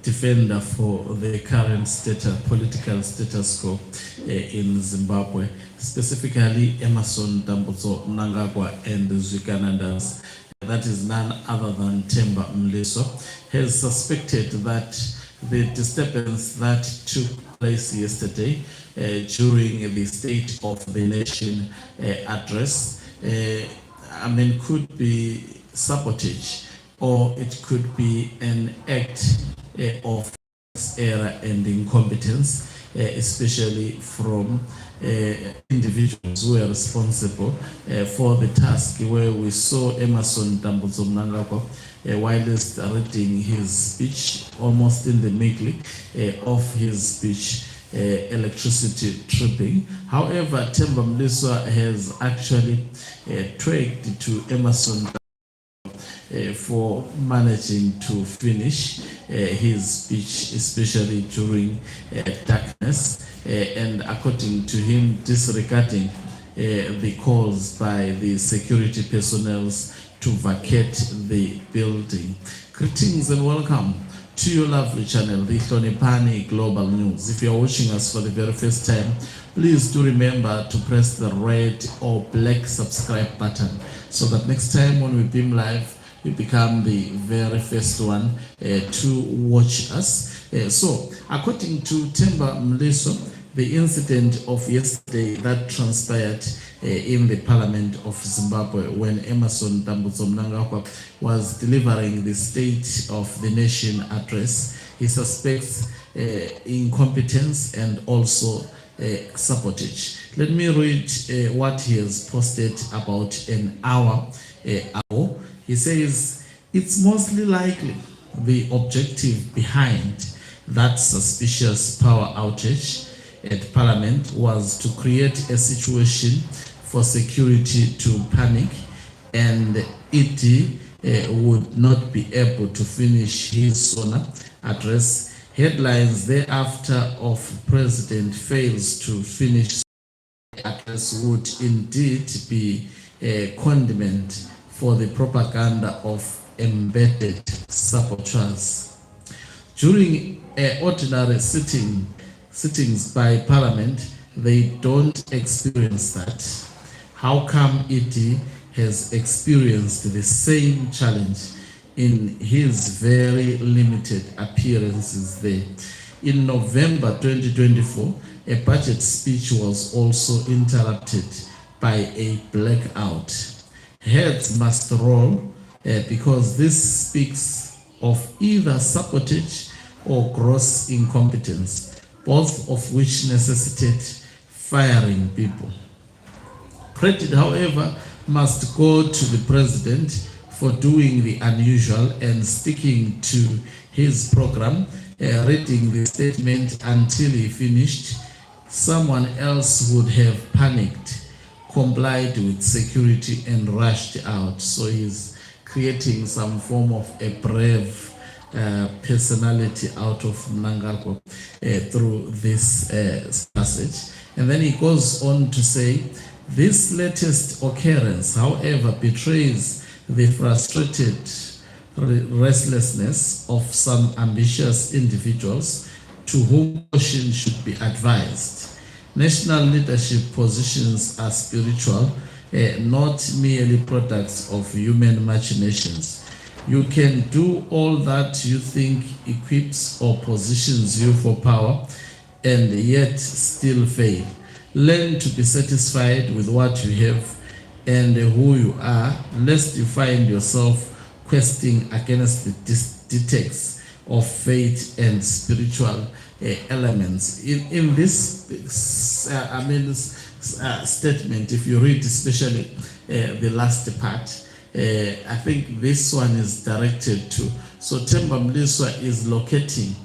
defender for the current political status quo in Zimbabwe, specifically Emmerson Mnangagwa and Zwikanandas, that is none other than Temba Mliswa, has suspected that the disturbance that took place yesterday during the State of the Nation address, could be sabotage, or it could be an act of error and incompetence, especially from individuals who are responsible for the task, where we saw Emmerson Mnangagwa whilst reading his speech, almost in the middle of his speech, electricity tripping. However, Temba Mliswa has actually twagged to Emmerson for managing to finish his speech, especially during darkness, and according to him, disregarding the calls by the security personnel to vacate the building. Greetings and welcome to your lovely channel, the Hloniphani Global News. If you are watching us for the very first time, please do remember to press the red or black subscribe button so that next time when we beam live, you become the very first one to watch us. So, according to Temba Mliswa, the incident of yesterday that transpired in the Parliament of Zimbabwe when Emmerson Mnangagwa was delivering the State of the Nation address, he suspects incompetence and also sabotage. Let me read what he has posted about an hour ago. He says, it's mostly likely the objective behind that suspicious power outage at Parliament was to create a situation for security to panic and it would not be able to finish his SONA address. Headlines thereafter of President fails to finish address would indeed be a condiment for the propaganda of embedded saboteurs. During ordinary sittings by Parliament, they don't experience that. How come it has experienced the same challenge in his very limited appearances there? In November 2024, a budget speech was also interrupted by a blackout. Heads must roll because this speaks of either sabotage or gross incompetence, both of which necessitate firing people. Credit, however, must go to the president for doing the unusual and sticking to his program, reading the statement until he finished. Someone else would have panicked, complied with security and rushed out. So he's creating some form of a brave personality out of Mnangagwa through this passage. And then he goes on to say, this latest occurrence, however, betrays the frustrated restlessness of some ambitious individuals to whom caution should be advised. National leadership positions are spiritual, not merely products of human machinations. You can do all that you think equips or positions you for power and yet still fail. Learn to be satisfied with what you have and who you are, lest you find yourself questing against the dictates of faith and spiritual elements. In this statement, if you read especially the last part, I think this one is directed to, so Temba Mliswa is locating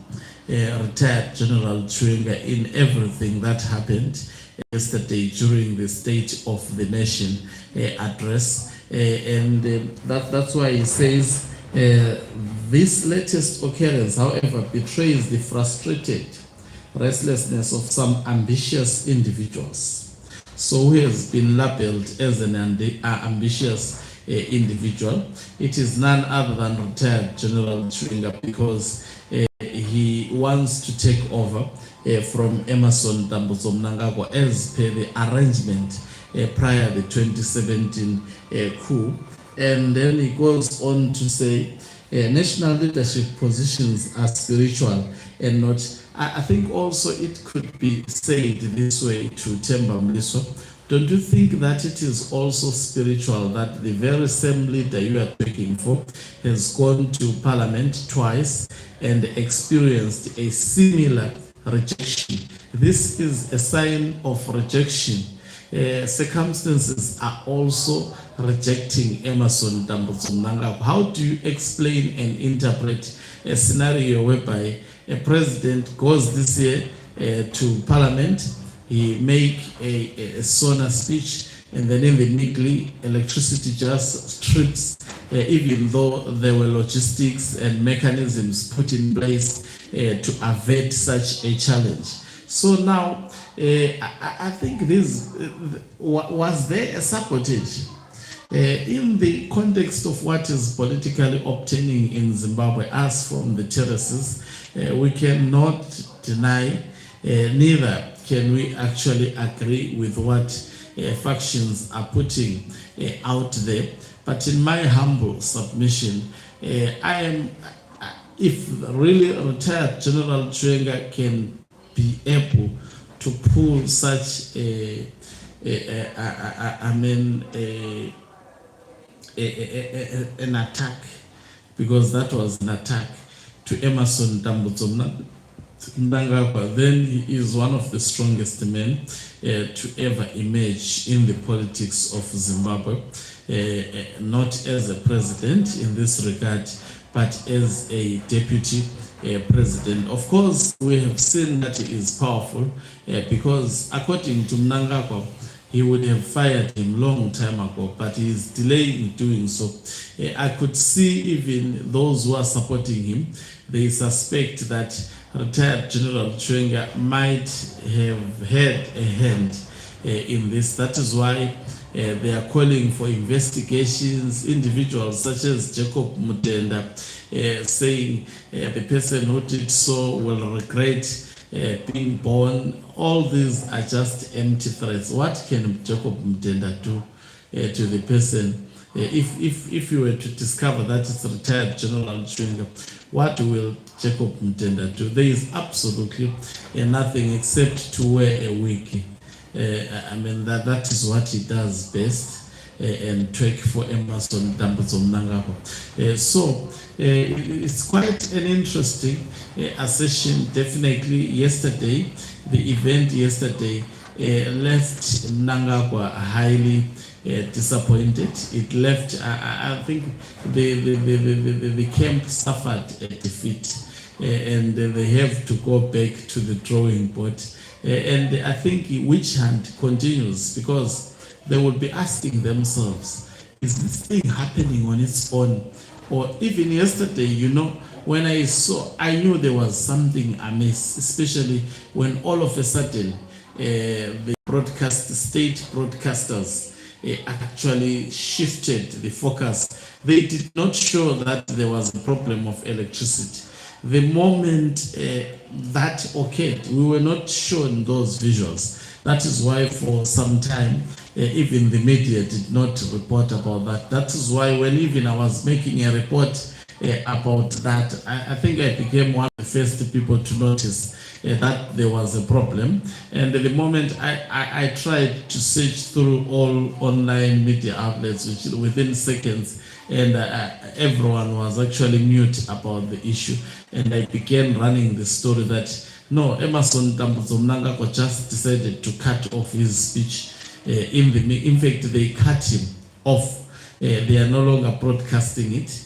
retired General Chwenga in everything that happened yesterday during the State of the Nation address. That's why he says, this latest occurrence, however, betrays the frustrated restlessness of some ambitious individuals. So who has been labeled as an ambitious individual. It is none other than retired General Chwenga, because he wants to take over from Emmerson Dambudzo Mnangagwa as per the arrangement prior to the 2017 coup. And then he goes on to say, national leadership positions are spiritual and not. I think also it could be said this way to Temba Mliswa. Don't you think that it is also spiritual that the very same leader you are talking for has gone to Parliament twice and experienced a similar rejection? This is a sign of rejection. Circumstances are also rejecting Emmerson Dambudzo Mnangagwa. How do you explain and interpret a scenario whereby a president goes this year to Parliament, he make a SONA speech, and then immediately electricity just strips, even though there were logistics and mechanisms put in place to avert such a challenge? So now, I think this was there a sabotage in the context of what is politically obtaining in Zimbabwe, as from the terraces. We cannot deny, neither can we actually agree with what factions are putting out there. But in my humble submission, if really retired General Chwenga can be able to pull such an attack, because that was an attack to Emmerson Dambudzo Mnangagwa, then he is one of the strongest men to ever emerge in the politics of Zimbabwe, not as a president in this regard, but as a deputy president. Of course, we have seen that he is powerful, because according to Mnangagwa, he would have fired him long time ago, but he is delaying doing so. I could see even those who are supporting him, they suspect that retired General Chwenga might have had a hand in this. That is why they are calling for investigations. Individuals such as Jacob Mutenda saying the person who did so will regret being born. All these are just empty threats. What can Jacob Mutenda do to the person? If you were to discover that it's retired General Chwenga, what will Jacob Mutenda do? There is absolutely nothing except to wear a wig. That is what he does best, and twerk for Emmerson Dambudzo Mnangagwa. So it's quite an interesting assertion. Definitely yesterday, the event yesterday left Mnangagwa highly disappointed. It left, I think the camp suffered a defeat, and they have to go back to the drawing board. And I think witch hunt continues, because they will be asking themselves, is this thing happening on its own? Or even yesterday, when I knew there was something amiss, especially when all of a sudden the state broadcasters actually shifted the focus. They did not show that there was a problem of electricity. The moment that occurred, we were not shown those visuals. That is why for some time, even the media did not report about that. That is why when even I was making a report about that, I think I became one of the first people to notice that there was a problem. And the moment I tried to search through all online media outlets, which within seconds, and everyone was actually mute about the issue. And I began running the story that no, Emmerson Dambudzo Mnangagwa just decided to cut off his speech. In fact, they cut him off. They are no longer broadcasting it.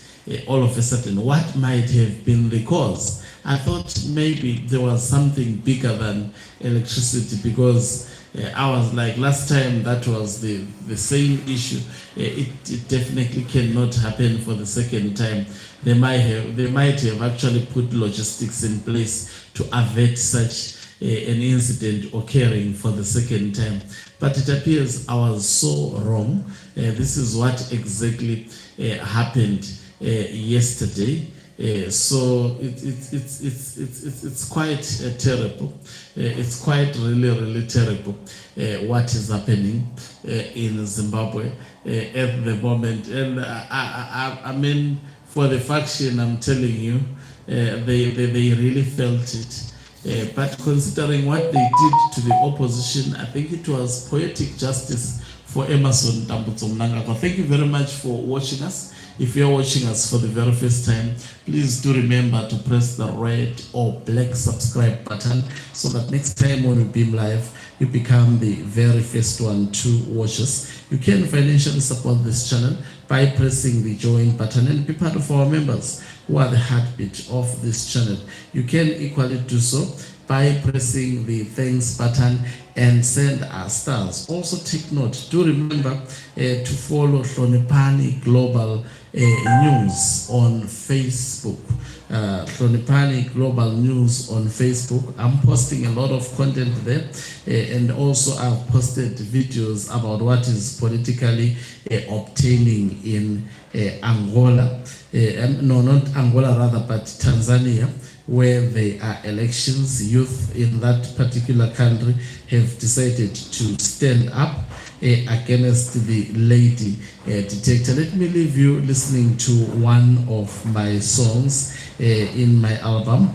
All of a sudden, what might have been the cause? I thought maybe there was something bigger than electricity, because I was like, last time that was the same issue. It definitely cannot happen for the second time. They might have actually put logistics in place to avert such an incident occurring for the second time. But it appears I was so wrong. This is what exactly happened yesterday. So it's quite terrible. It's quite really terrible what is happening in Zimbabwe at the moment. And I mean, for the faction, I'm telling you, they really felt it. But considering what they did to the opposition, I think it was poetic justice for Emerson Mnangagwa. Thank you very much for watching us. If you're watching us for the very first time, please do remember to press the red or black subscribe button so that next time when we beam live, you become the very first one to watch us. You can financially support this channel by pressing the join button and be part of our members who are the heartbeat of this channel. You can equally do so by pressing the thanks button and send us stars. Also take note, do remember to follow Hlonipani Global News on Facebook. Hlonipani Global News on Facebook. I'm posting a lot of content there, and also I've posted videos about what is politically obtaining in Angola. No, not Angola rather, but Tanzania, where there are elections. Youth in that particular country have decided to stand up against the lady dictator. Let me leave you listening to one of my songs in my album.